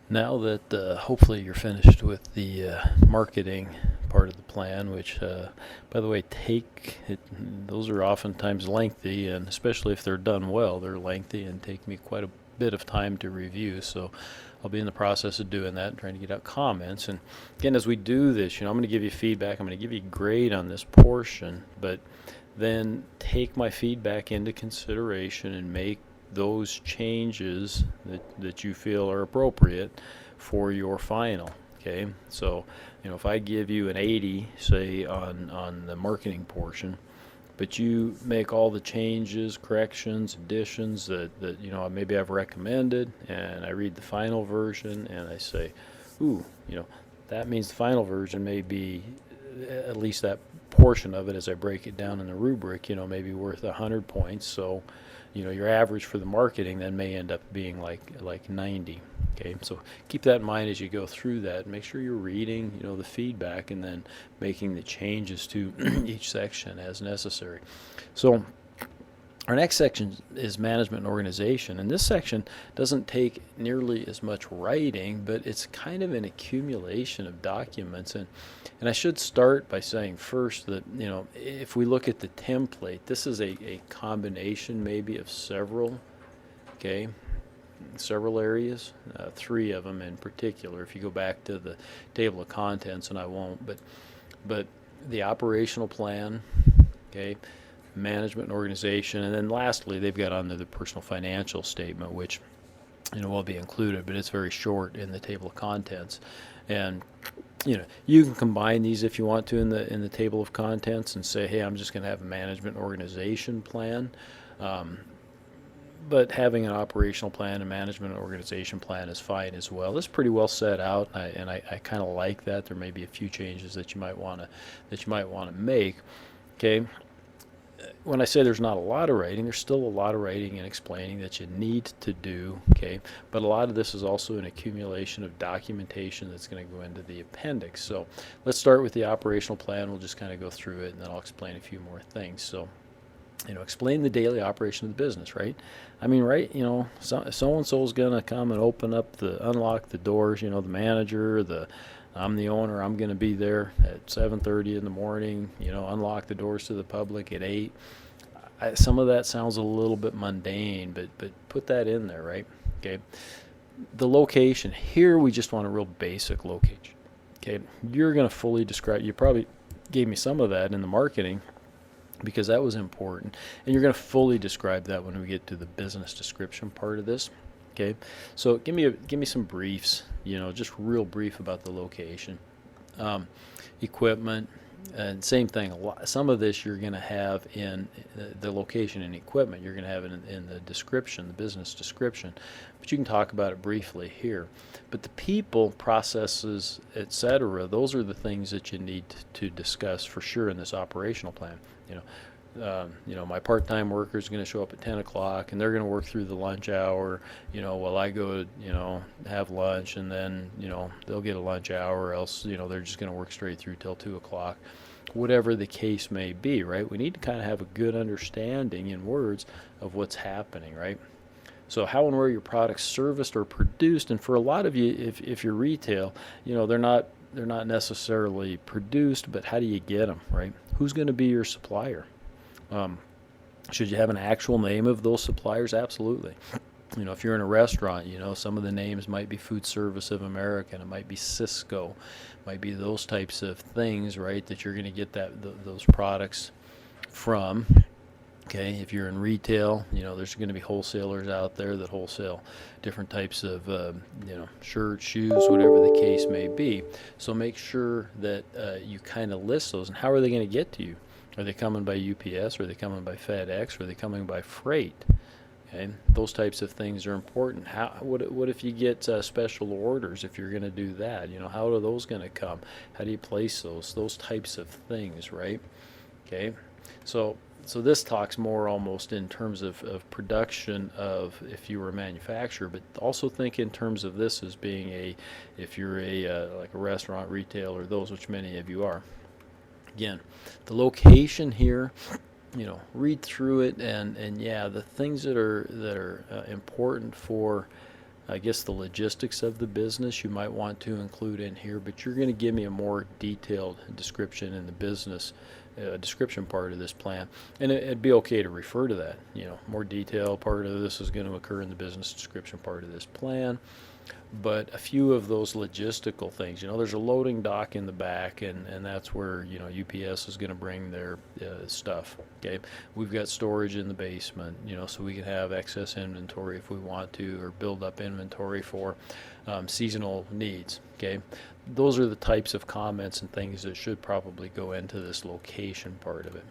Now that hopefully you're finished with the marketing part of the plan, which, by the way, those are oftentimes lengthy, and especially if they're done well, they're lengthy and take me quite a bit of time to review. So I'll be in the process of doing that, trying to get out comments. And again, as we do this, I'm going to give you feedback. I'm going to give you a grade on this portion, but then take my feedback into consideration and make those changes that you feel are appropriate for your final. Okay, so if I give you an 80, say on the marketing portion, but you make all the changes, corrections, additions that maybe I've recommended, and I read the final version and I say, ooh, that means the final version may be, at least that portion of it as I break it down in the rubric, maybe worth 100 points. So your average for the marketing then may end up being like 90. Okay, so keep that in mind as you go through that. Make sure you're reading the feedback and then making the changes to each section as necessary. So our next section is management and organization, and this section doesn't take nearly as much writing, but it's kind of an accumulation of documents. And I should start by saying first that if we look at the template, this is a combination maybe of several areas, three of them in particular. If you go back to the table of contents, and I won't, but the operational plan, management and organization, and then lastly they've got on there the personal financial statement, which will be included, but it's very short in the table of contents. And you can combine these if you want to in the table of contents and say, hey, I'm just going to have a management organization plan. But having an operational plan and management and organization plan is fine as well. It's pretty well set out, and I kind of like that. There may be a few changes that you might want to make. Okay. When I say there's not a lot of writing, there's still a lot of writing and explaining that you need to do, but a lot of this is also an accumulation of documentation that's going to go into the appendix. So let's start with the operational plan. We'll just kind of go through it, and then I'll explain a few more things. So explain the daily operation of the business, right? I mean, right, so-and-so is going to come and unlock the doors, the manager, I'm the owner, I'm going to be there at 7:30 in the morning, unlock the doors to the public at 8. Some of that sounds a little bit mundane, but put that in there, right? Okay. The location, here we just want a real basic location. Okay. You're going to fully describe, you probably gave me some of that in the marketing because that was important, and you're going to fully describe that when we get to the business description part of this. Okay, so give me some briefs, just real brief about the location, equipment, and same thing. Some of this you're going to have in the location and equipment. You're going to have it in the description, the business description, but you can talk about it briefly here. But the people, processes, etc., those are the things that you need to discuss for sure in this operational plan. My part-time worker is going to show up at 10 o'clock and they're going to work through the lunch hour, while I go to, have lunch, and then, they'll get a lunch hour, or else, they're just going to work straight through till 2 o'clock, whatever the case may be, right? We need to kind of have a good understanding in words of what's happening, right? So how and where your products serviced or produced, and for a lot of you, if you're retail, they're not necessarily produced, but how do you get them, right? Who's going to be your supplier? Should you have an actual name of those suppliers? Absolutely. If you're in a restaurant, some of the names might be Food Service of America, and it might be Cisco, might be those types of things, right, that you're going to get those products from. Okay, if you're in retail, there's going to be wholesalers out there that wholesale different types of, shirts, shoes, whatever the case may be. So make sure that you kind of list those. And how are they going to get to you? Are they coming by UPS? Are they coming by FedEx? Are they coming by freight? Okay, those types of things are important. What if you get special orders? If you're going to do that, how are those going to come? How do you place those? Those types of things, right? Okay, so this talks more almost in terms of production of if you were a manufacturer, but also think in terms of this as being if you're like a restaurant, retail, or those, which many of you are. Again, the location here, read through it, and yeah, the things that are important for I guess the logistics of the business you might want to include in here, but you're going to give me a more detailed description in the business description part of this plan, and it'd be okay to refer to that. More detailed part of this is going to occur in the business description part of this plan. But a few of those logistical things, there's a loading dock in the back, and that's where, UPS is going to bring their stuff. Okay, we've got storage in the basement, so we can have excess inventory if we want to, or build up inventory for seasonal needs. Okay, those are the types of comments and things that should probably go into this location part of it.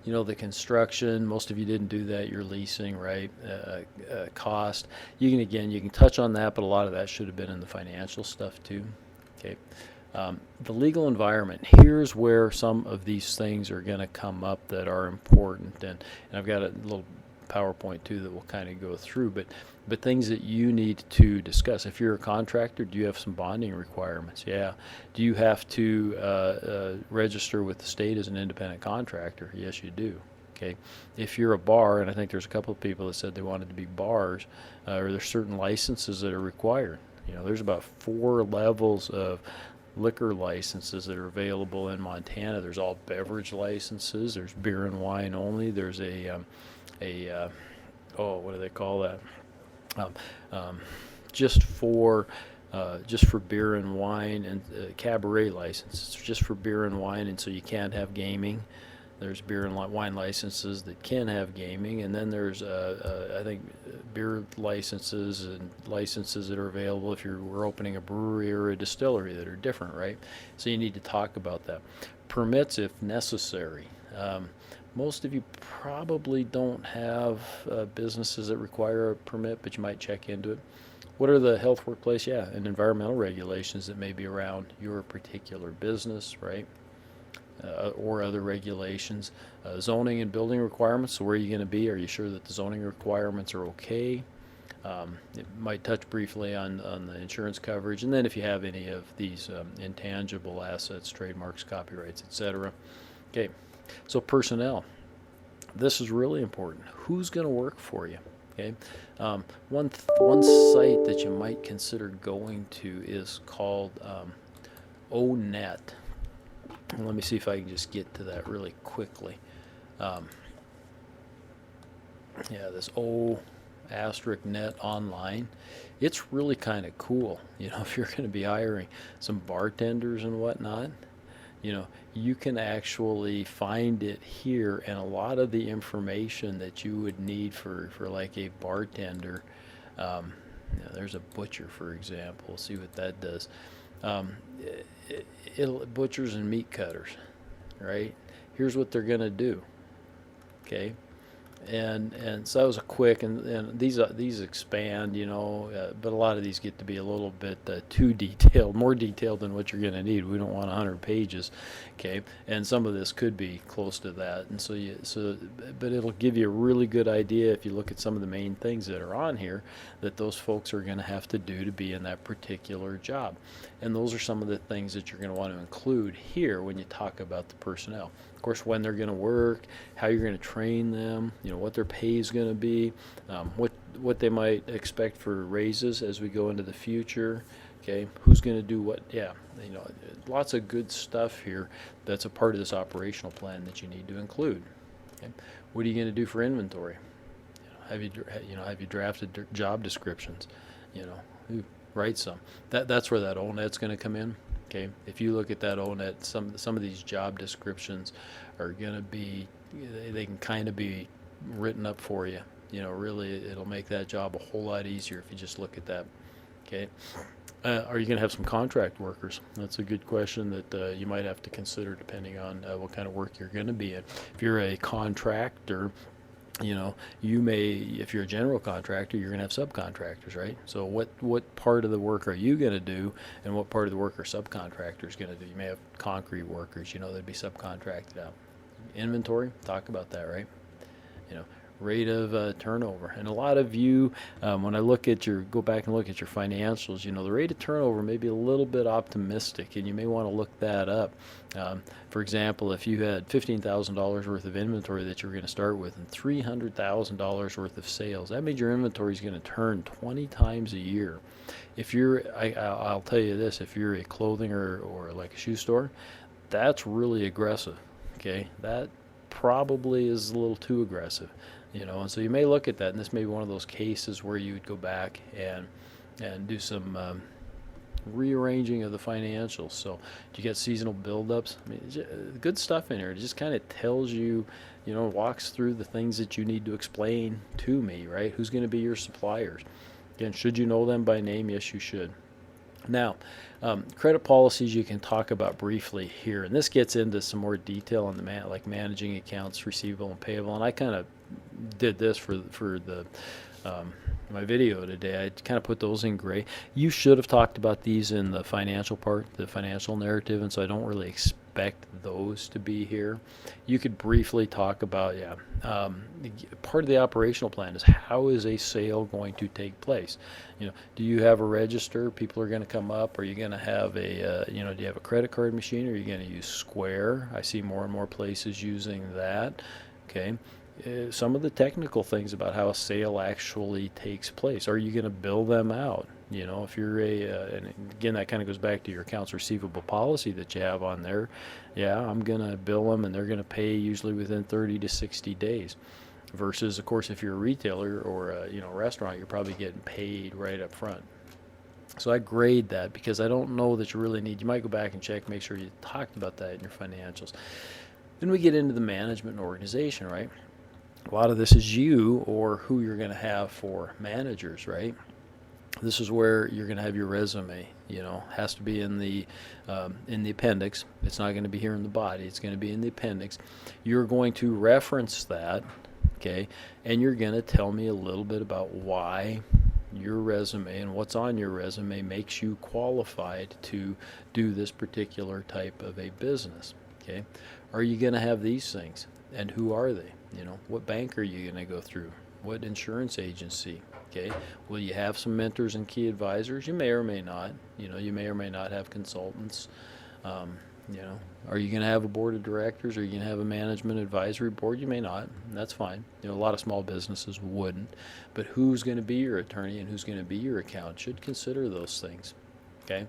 The construction, most of you didn't do that. You're leasing, right? Cost. You can touch on that, but a lot of that should have been in the financial stuff too. Okay. The legal environment. Here's where some of these things are going to come up that are important, and I've got a little PowerPoint too that we'll kind of go through, but things that you need to discuss. If you're a contractor, do you have some bonding requirements? Yeah. Do you have to register with the state as an independent contractor? Yes, you do. Okay. If you're a bar, and I think there's a couple of people that said they wanted to be bars, or there's certain licenses that are required. There's about 4 levels of liquor licenses that are available in Montana. There's all beverage licenses. There's beer and wine only. There's what do they call that? Just for beer and wine, and cabaret licenses just for beer and wine, and so you can't have gaming. There's beer and wine licenses that can have gaming, and then there's I think beer licenses and licenses that are available if we're opening a brewery or a distillery that are different, right? So you need to talk about that. Permits if necessary. Most of you probably don't have businesses that require a permit, but you might check into it. What are the health, workplace, and environmental regulations that may be around your particular business, right? Or other regulations. Zoning and building requirements, so where are you going to be? Are you sure that the zoning requirements are okay? It might touch briefly on the insurance coverage, and then if you have any of these intangible assets, trademarks, copyrights, etc. Okay. So personnel, this is really important. Who's going to work for you? Okay, one site that you might consider going to is called ONET. Let me see if I can just get to that really quickly. This O*net online. It's really kind of cool. If you're going to be hiring some bartenders and whatnot. You can actually find it here, and a lot of the information that you would need for like a bartender. There's a butcher, for example. We'll see what that does. Butchers and meat cutters, right? Here's what they're going to do. Okay. And so that was a quick, and these expand, but a lot of these get to be a little bit too detailed, more detailed than what you're going to need. We don't want 100 pages, okay? And some of this could be close to that, and but it'll give you a really good idea if you look at some of the main things that are on here that those folks are going to have to do to be in that particular job. And those are some of the things that you're going to want to include here when you talk about the personnel. Of course, when they're going to work, how you're going to train them, what their pay is going to be, what they might expect for raises as we go into the future. Okay, who's going to do what? Lots of good stuff here that's a part of this operational plan that you need to include. Okay, what are you going to do for inventory? Have you drafted job descriptions? Who writes some? That's where that ONET's going to come in. Okay, if you look at that ONET, some of these job descriptions are going to be, they can kind of be written up for you. Really, it'll make that job a whole lot easier if you just look at that. Okay, are you going to have some contract workers? That's a good question that you might have to consider depending on what kind of work you're going to be in. If you're a contractor, you may, if you're a general contractor, you're going to have subcontractors, right? So what part of the work are you going to do, and what part of the work are subcontractors going to do? You may have concrete workers, that'd be subcontracted out. Inventory, talk about that, right? rate of turnover. And a lot of you, when I look at go back and look at your financials, the rate of turnover may be a little bit optimistic, and you may want to look that up. For example, if you had $15,000 worth of inventory that you were going to start with and $300,000 worth of sales, that means your inventory is going to turn 20 times a year. If I'll tell you this, if you're a clothing or like a shoe store, that's really aggressive. Okay, that probably is a little too aggressive, and so you may look at that, and this may be one of those cases where you would go back and do some rearranging of the financials. So you get seasonal buildups. I mean, good stuff in here. It just kind of tells you, walks through the things that you need to explain to me, right? Who's going to be your suppliers? Again, should you know them by name? Yes, you should. Now, credit policies you can talk about briefly here, and this gets into some more detail on like managing accounts receivable and payable. And I kind of did this for the my video today. I kind of put those in gray. You should have talked about these in the financial part, the financial narrative, and so I don't really expect those to be here. You could briefly talk about, part of the operational plan is how is a sale going to take place? Do you have a register? People are going to come up. Are you going to have do you have a credit card machine? Or are you going to use Square? I see more and more places using that. Okay. Some of the technical things about how a sale actually takes place. Are you going to bill them out? If you're and again, that kind of goes back to your accounts receivable policy that you have on there. Yeah, I'm going to bill them, and they're going to pay usually within 30 to 60 days. Versus, of course, if you're a retailer or a restaurant, you're probably getting paid right up front. So I grade that because I don't know that you really need. You might go back and check, make sure you talked about that in your financials. Then we get into the management and organization, right? A lot of this is you or who you're going to have for managers, right? This is where you're going to have your resume. Has to be in the appendix. It's not going to be here in the body. It's going to be in the appendix. You're going to reference that, okay? And you're going to tell me a little bit about why your resume and what's on your resume makes you qualified to do this particular type of a business, okay? Are you going to have these things? And who are they? What bank are you going to go through? What insurance agency? Okay. Will you have some mentors and key advisors? You may or may not. You may or may not have consultants. Are you going to have a board of directors? Are you going to have a management advisory board? You may not. That's fine. A lot of small businesses wouldn't. But who's going to be your attorney and who's going to be your accountant should consider those things. Okay.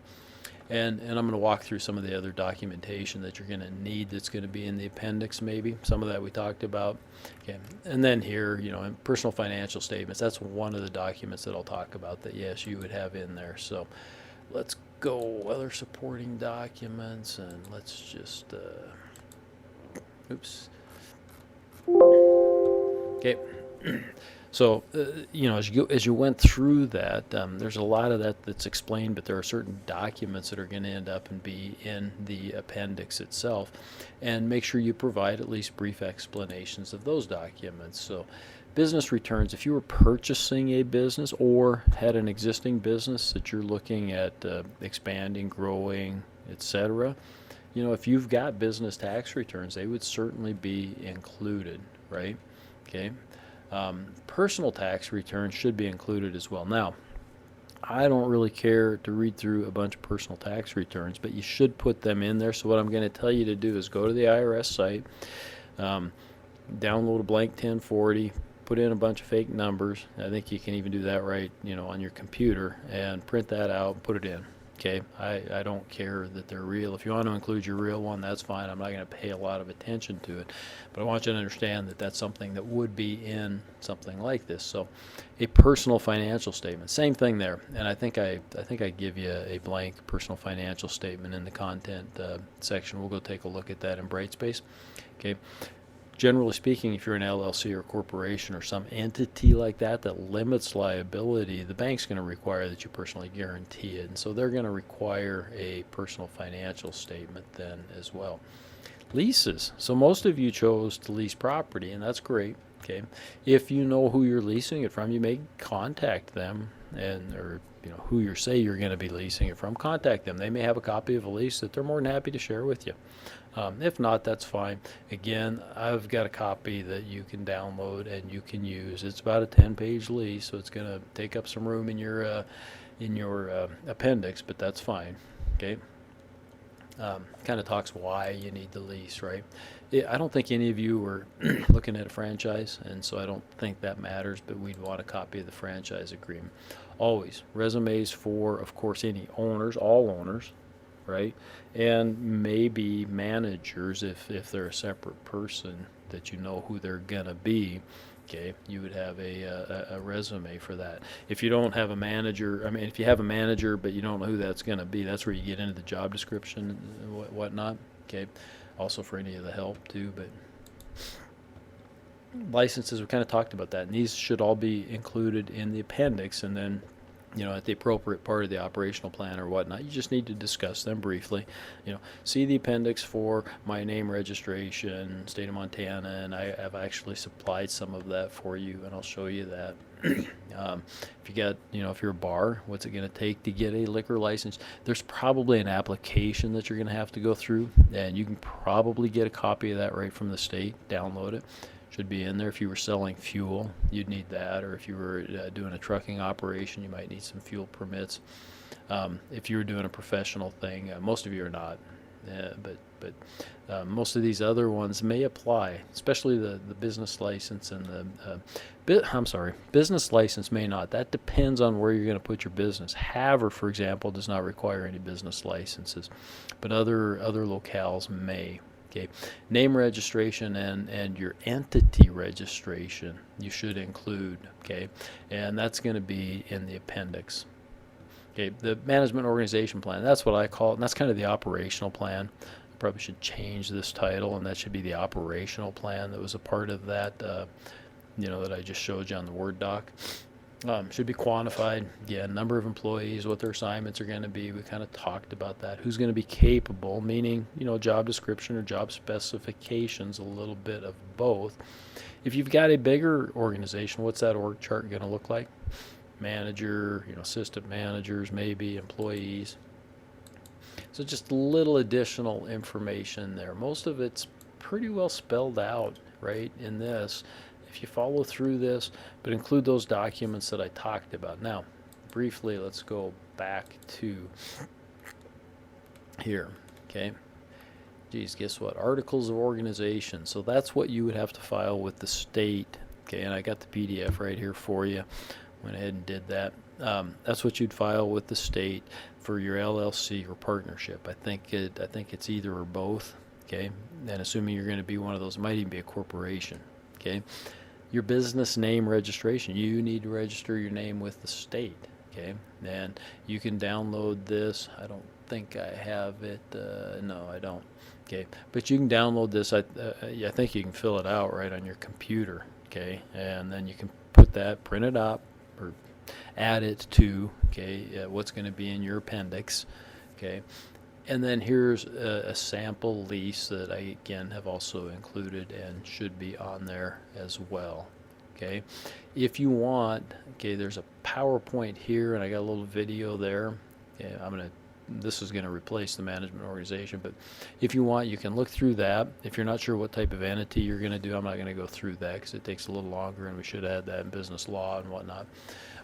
And I'm going to walk through some of the other documentation that you're going to need that's going to be in the appendix maybe. Some of that we talked about. Okay. And then here, in personal financial statements, that's one of the documents that I'll talk about that, yes, you would have in there. So let's go other supporting documents, and let's just, oops. Okay. So, as you went through that, there's a lot of that that's explained, but there are certain documents that are going to end up and be in the appendix itself. And make sure you provide at least brief explanations of those documents. So, business returns, if you were purchasing a business or had an existing business that you're looking at expanding, growing, etc., if you've got business tax returns, they would certainly be included, right? Okay. Personal tax returns should be included as well. Now, I don't really care to read through a bunch of personal tax returns, but you should put them in there. So what I'm going to tell you to do is go to the IRS site, download a blank 1040, put in a bunch of fake numbers. I think you can even do that right, on your computer, and print that out and put it in. Okay, I don't care that they're real. If you want to include your real one, that's fine. I'm not going to pay a lot of attention to it. But I want you to understand that that's something that would be in something like this. So a personal financial statement, same thing there. And I think I give you a blank personal financial statement in the content section. We'll go take a look at that in Brightspace. Okay. Generally speaking, if you're an LLC or corporation or some entity like that limits liability, the bank's going to require that you personally guarantee it. And so they're going to require a personal financial statement then as well. Leases. So most of you chose to lease property, and that's great. Okay. If you know who you're leasing it from, you may contact them, or who you say you're going to be leasing it from, contact them. They may have a copy of a lease that they're more than happy to share with you. If not, that's fine. Again, I've got a copy that you can download and you can use. It's about a 10-page lease, so it's going to take up some room in your appendix, but that's fine. Okay. Kind of talks why you need the lease, right? I don't think any of you were looking at a franchise, and so I don't think that matters, but we'd want a copy of the franchise agreement. Always. Resumes for, of course, any owners, all owners, right? And maybe managers if they're a separate person that you know who they're going to be. Okay, you would have a resume for that. If you don't have a manager, I mean, if you have a manager but you don't know who that's going to be, that's where you get into the job description and whatnot. Okay, also for any of the help too. But licenses, we kind of talked about that, and these should all be included in the appendix, and then at the appropriate part of the operational plan or whatnot, you just need to discuss them briefly. See the appendix for my name registration, state of Montana, and I have actually supplied some of that for you, and I'll show you that. If you got, if you're a bar, what's it going to take to get a liquor license? There's probably an application that you're going to have to go through, and you can probably get a copy of that right from the state, download it. Should be in there. If you were selling fuel, you'd need that, or if you were doing a trucking operation, you might need some fuel permits. If you were doing a professional thing, most of you are not, but most of these other ones may apply, especially the business license and business license may not. That depends on where you're going to put your business. Havre, for example, does not require any business licenses, but other locales may. Okay, name registration and your entity registration you should include. Okay, and that's going to be in the appendix. Okay, the management organization plan, that's what I call it, and that's kind of the operational plan. I probably should change this title, and that should be the operational plan that was a part of that, that I just showed you on the Word doc. Should be quantified. Again, number of employees, what their assignments are going to be. We kind of talked about that. Who's going to be capable, meaning, job description or job specifications, a little bit of both. If you've got a bigger organization, what's that org chart going to look like? Manager, assistant managers, maybe employees. So just a little additional information there. Most of it's pretty well spelled out, right, in this. If you follow through this, but include those documents that I talked about. Now, briefly, let's go back to here, okay? Geez, guess what? Articles of organization. So that's what you would have to file with the state, okay? And I got the PDF right here for you. Went ahead and did that. That's what you'd file with the state for your LLC or partnership. I think it's either or both, okay? And assuming you're going to be one of those, it might even be a corporation, okay? Your business name registration, you need to register your name with the state, okay? And you can download this. I don't think I have it. No, I don't. Okay, but you can download this. I think you can fill it out right on your computer, okay? And then you can put that, print it up, or add it to, okay, what's going to be in your appendix, okay? And then here's a sample lease that I, again, have also included and should be on there as well. Okay, if you want, okay, there's a PowerPoint here, and I got a little video there. Okay, this is going to replace the management organization, but if you want, you can look through that. If you're not sure what type of entity you're going to do, I'm not going to go through that because it takes a little longer, and we should add that in business law and whatnot.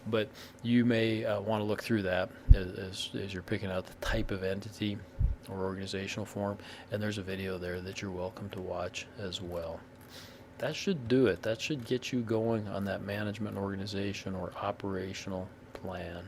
But you may want to look through that as you're picking out the type of entity or organizational form, and there's a video there that you're welcome to watch as well. That should do it. That should get you going on that management organization or operational plan.